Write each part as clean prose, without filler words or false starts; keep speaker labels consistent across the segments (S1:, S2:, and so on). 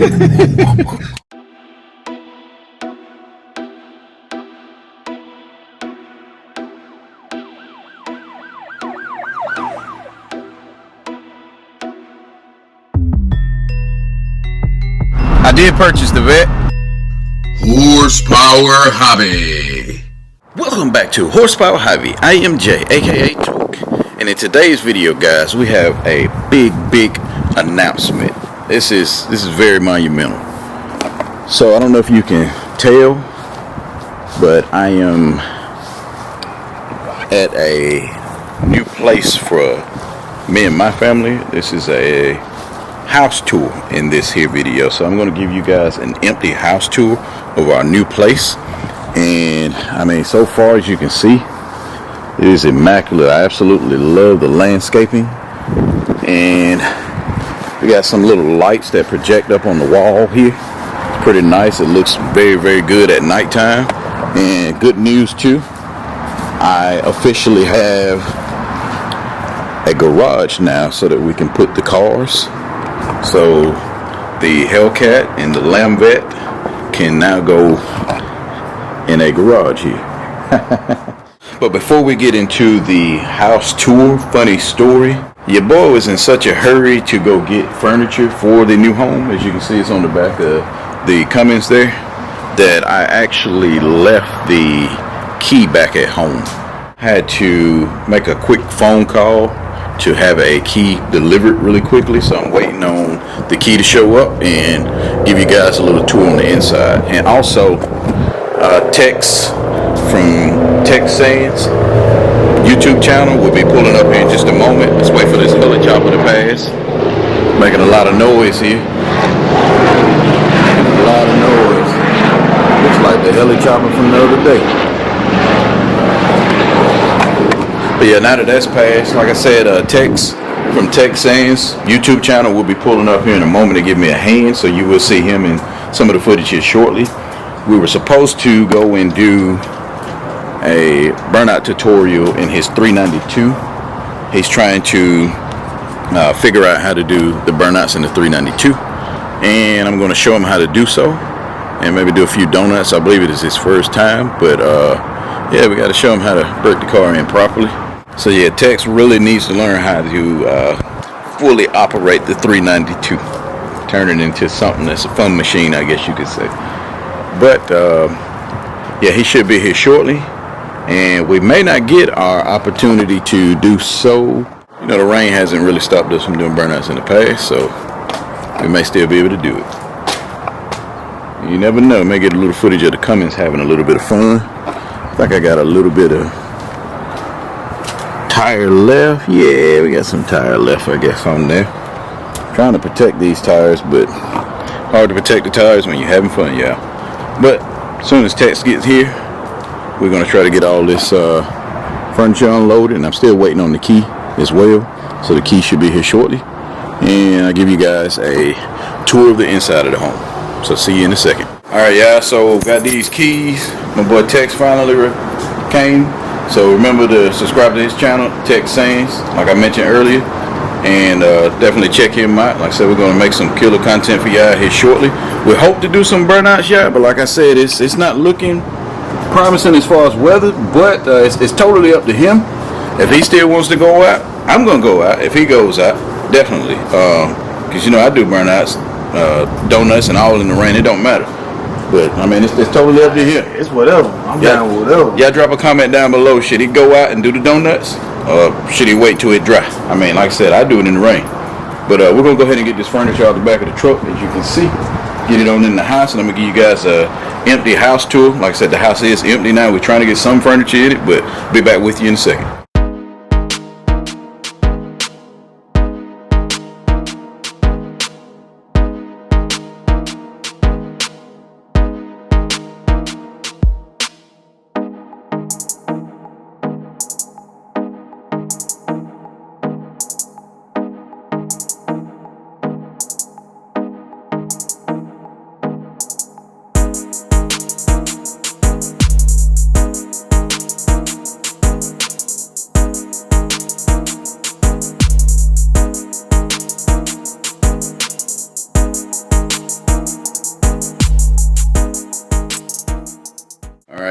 S1: I did purchase the vet.
S2: Horsepower Hobby.
S1: Welcome back to Horsepower Hobby. I am Jay, aka Torque, and in today's video, guys, we have a big announcement. This is very monumental. So I don't know if you can tell, but I am at a new place for me and my family. This is a house tour in this here video, so I'm going to give you guys an empty house tour of our new place. And I mean, so far, as you can see, it is immaculate. I absolutely love the landscaping, and we got some little lights that project up on the wall here. It's pretty nice. It looks very good at nighttime. And good news too, I officially have a garage now so that we can put the cars. So the Hellcat and the Lamvet can now go in a garage here. But before we get into the house tour, funny story. Your boy was in such a hurry to go get furniture for the new home. As you can see, it's on the back of the Cummins there, that I actually left the key back at home. Had to make a quick phone call to have a key delivered really quickly, so I'm waiting on the key to show up and give you guys a little tour on the inside. And also Tex from Tex Sayings YouTube channel will be pulling up here in just a moment. Let's wait for this heli chopper to pass. Making a lot of noise here. Making a lot of noise. Looks like the heli chopper from the other day. But yeah, now that that's passed, like I said, Tex from Tex Sayings YouTube channel will be pulling up here in a moment to give me a hand, so you will see him in some of the footage here shortly. We were supposed to go and do a burnout tutorial in his 392. He's trying to figure out how to do the burnouts in the 392, and I'm going to show him how to do so, and maybe do a few donuts. I believe it is his first time, but yeah, we got to show him how to break the car in properly. So yeah, Tex really needs to learn how to fully operate the 392, turn it into something that's a fun machine, I guess you could say. But yeah, he should be here shortly, and we may not get our opportunity to do so. You know, the rain hasn't really stopped us from doing burnouts in the past, so we may still be able to do it. You never know. May get a little footage of the Cummins having a little bit of fun. I think I got a little bit of tire left. Yeah, we got some tire left, I guess, on there. Trying to protect these tires, but hard to protect the tires when you're having fun, y'all. But as soon as Tex gets here, we're going to try to get all this furniture unloaded, and I'm still waiting on the key as well, so the key should be here shortly, and I'll give you guys a tour of the inside of the home. So see you in a second. Alright, y'all, so got these keys. My boy Tex finally came, so remember to subscribe to his channel, Tex Sayings, like I mentioned earlier, and definitely check him out. Like I said, we're going to make some killer content for y'all here shortly. We hope to do some burnouts, y'all, but like I said, it's not looking promising as far as weather, but it's totally up to him. If he still wants to go out, I'm going to go out. If he goes out, definitely, because you know I do burnouts, donuts and all in the rain. It don't matter. But I mean, it's totally up to him.
S3: It's whatever. I'm down with whatever.
S1: Yeah, drop a comment down below. Should he go out and do the donuts, or should he wait till it dry? I mean, like I said, I do it in the rain. But we're gonna go ahead and get this furniture out the back of the truck, as you can see. Get it on in the house, and I'm gonna give you guys a empty house tour. Like I said, the house is empty now. We're trying to get some furniture in it, but I'll be back with you in a second.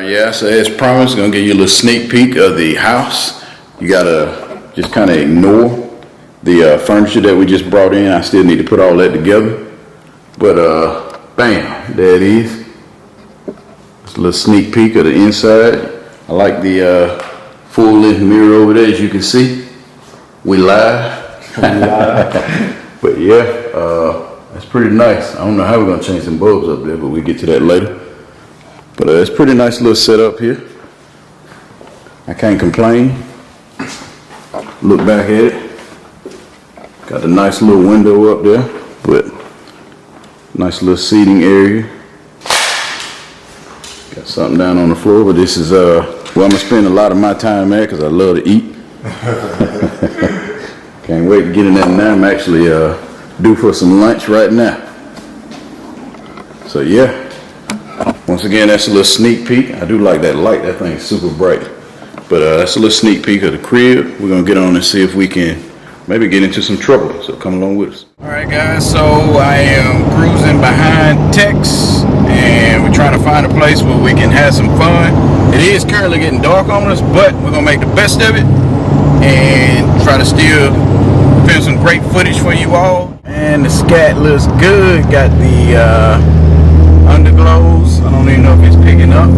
S1: Yeah, so as promised, gonna give you a little sneak peek of the house. You gotta just kind of ignore the furniture that we just brought in. I still need to put all that together. But bam, there it is. It's a little sneak peek of the inside. I like the full-length mirror over there, as you can see. We live. But yeah, it's pretty nice. I don't know how we're gonna change some bulbs up there, but we'll get to that later. But it's pretty nice little setup here. I can't complain. Look back at it. Got a nice little window up there, but nice little seating area. Got something down on the floor, but this is where I'm gonna spend a lot of my time at because I love to eat. Can't wait to get in there now. I'm actually due for some lunch right now. So yeah. Once again, that's a little sneak peek. I do like that light. That thing's super bright. But that's a little sneak peek of the crib. We're going to get on and see if we can maybe get into some trouble. So come along with us. All right, guys. So I am cruising behind Tex, and we're trying to find a place where we can have some fun. It is currently getting dark on us, but we're going to make the best of it and try to still film some great footage for you all. And the scat looks good. Got the underglows. I don't even know if it's picking up.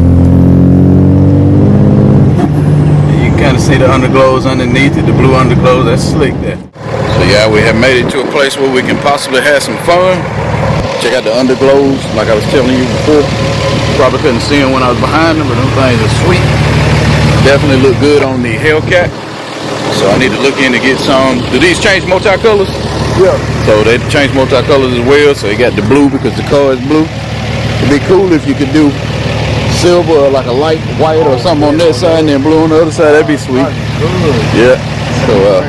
S1: You can kind of see the underglows underneath it, the blue underglows. That's slick there. So yeah, we have made it to a place where we can possibly have some fun. Check out the underglows, like I was telling you before. Probably couldn't see them when I was behind them, but them things are sweet. Definitely look good on the Hellcat. So I need to look in to get some. Do these change multicolors?
S3: Yeah.
S1: So they change multicolors as well. So you got the blue because the car is blue. It'd be cool if you could do silver or like a light white or something on that side and then blue on the other side. That'd be sweet. Yeah. So,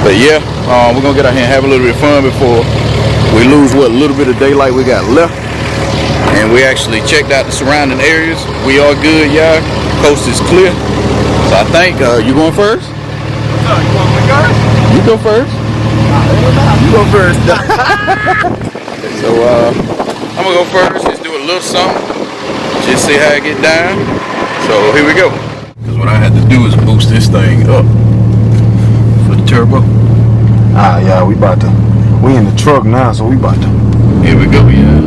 S1: but yeah, we're gonna get out here and have a little bit of fun before we lose what little bit of daylight we got left. And we actually checked out the surrounding areas. We are good, y'all. Coast is clear. So I think you going first?
S3: What's up? You want me first?
S1: You go first. You go first. So I'm gonna go first. Just do a little something. Just see how I get down. So here we go. Because what I had to do is boost this thing up for the turbo.
S3: Ah, yeah, we in the truck now, so we about to.
S1: Here we go, yeah.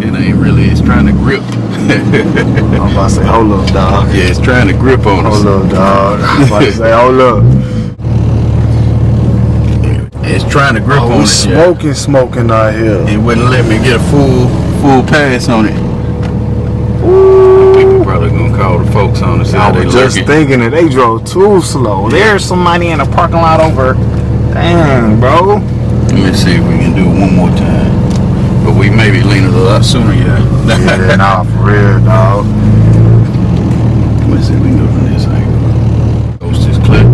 S1: It ain't really, it's trying to grip.
S3: I'm about to say, hold up, dog.
S1: Yeah, it's trying to grip on us.
S3: Hold up, dog. I'm about to say, hold up.
S1: It's trying to grip on us.
S3: Smoking out here.
S1: It wouldn't let me get a full pass on it. Ooh. People probably gonna call the folks on us.
S3: I was just thinking that they drove too slow. There's somebody in the parking lot over. Dang, bro.
S1: Let me see if we can do it one more time. But we may be leaning a lot sooner, yeah.
S3: Yeah, nah, for real, dog.
S1: Let me see if we can go from this angle. Coast is clear.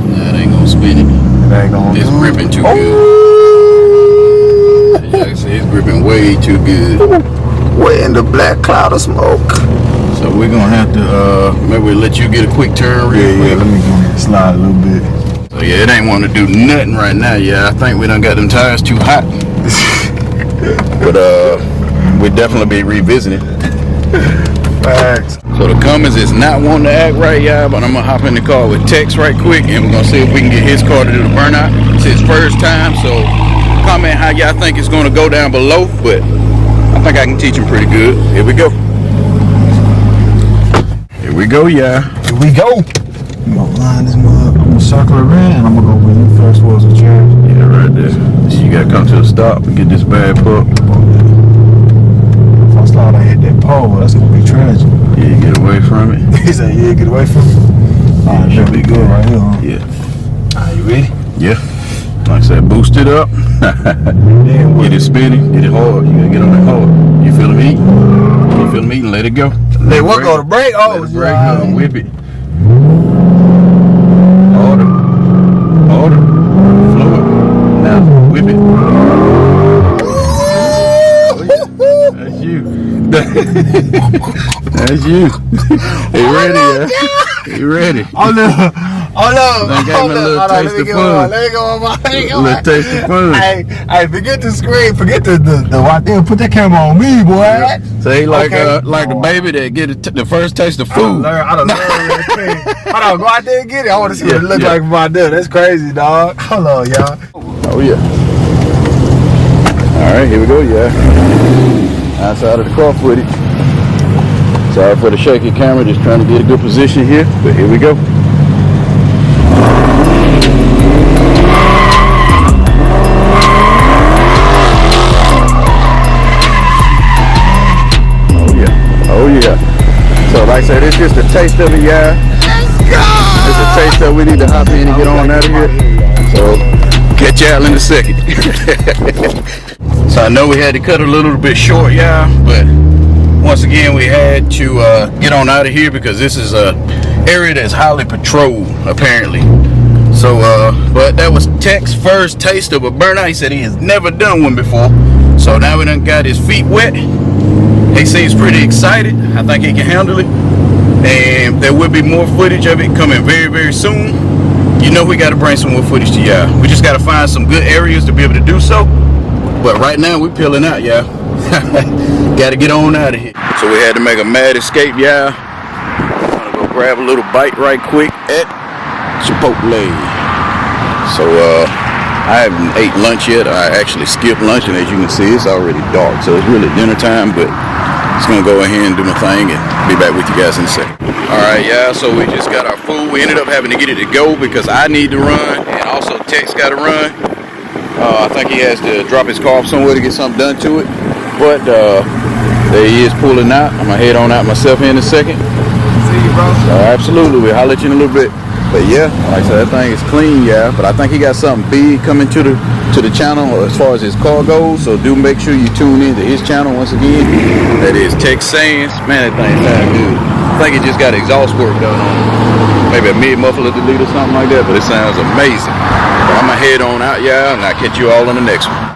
S1: Nah, it ain't gonna spin it.
S3: It ain't gonna
S1: It's gripping too good. As you can see, it's gripping way too good.
S3: We're in the black cloud of smoke.
S1: So we're gonna have to maybe let you get a quick turn real quick.
S3: Let me go ahead and slide a little bit.
S1: So yeah, it ain't want to do nothing right now. Yeah, I think we done got them tires too hot. But we'll definitely be revisiting.
S3: Facts.
S1: So the Cummins is not wanting to act right, y'all, but I'm gonna hop in the car with Tex right quick and we're gonna see if we can get his car to do the burnout. It's his first time, so comment how y'all think it's gonna go down below, but I think I can teach him pretty good. Here we go. Here we go, y'all.
S3: Here we go. I'm gonna line this mug. I'm gonna circle around and I'm gonna go where you first was with yours.
S1: Yeah, right there. So you gotta come to a stop and get this bad pup.
S3: If I slide, I hit that pole. That's gonna be tragic.
S1: Yeah, get away from it.
S3: He said, yeah, get away from it. Alright, should be good right here, huh?
S1: Yeah.
S3: Are you ready?
S1: Yeah. Like I said, boost it up. Get it spinning. Get it hard. You gotta get on it hard. You feel them eating? You feel them eating? Let it go.
S3: Let what go to break? Oh,
S1: let it break. Go. Whip it. Harder. Harder. Flow it. Now whip it. Oh, yeah. That's you. That's you. He ready, yeah? He ready.
S3: Oh no!
S1: They gave me a little taste of fun.
S3: Let me go,
S1: Little taste of fun.
S3: Hey, forget the screen. Forget the right there. Put that camera on me, boy.
S1: Yeah. So he like
S3: Okay.
S1: like the baby that get the first taste of
S3: I
S1: food.
S3: don't learn that thing. Hold on, go out there and get it. I want to see what it look
S1: Yeah.
S3: like from out there. That's crazy, dog. Hold on, y'all.
S1: Oh yeah. All right, here we go, yeah. Outside of the car footage. Sorry for the shaky camera, just trying to get a good position here, but here we go. Oh yeah. So like I said, it's just a taste of it, yeah.
S3: Let's go!
S1: It's a taste that we need to hop in and get on out of here. So catch y'all in a second. So I know we had to cut a little bit short, yeah, but once again we had to get on out of here because this is a area that's highly patrolled apparently. So but that was Tech's first taste of a burnout. He said he has never done one before. So now we done got his feet wet. He seems pretty excited. I think he can handle it. And there will be more footage of it coming very, very soon. You know we got to bring some more footage to y'all. We just got to find some good areas to be able to do so. But right now we're peeling out, y'all. Got to get on out of here. So we had to make a mad escape, y'all. I'm gonna go grab a little bite right quick at Chipotle. So I haven't ate lunch yet. I actually skipped lunch, and as you can see, it's already dark. So it's really dinner time, but just gonna go ahead and do my thing and be back with you guys in a second. All right, yeah, so we just got our food. We ended up having to get it to go because I need to run, and also Tech's got to run. I think he has to drop his car off somewhere to get something done to it. But there he is pulling out. I'm gonna head on out myself here in a second.
S3: See you, bro.
S1: Absolutely, we'll holler at you in a little bit. But yeah, like I said, that thing is clean, yeah. But I think he got something big coming to the channel as far as his car goes. So do make sure you tune in to his channel once again. That is Tech Sayings. Man, that thing sounds good. I think it just got exhaust work done on it. Maybe a mid-muffler delete or something like that, but it sounds amazing. But I'm gonna head on out, y'all, and I'll catch you all on the next one.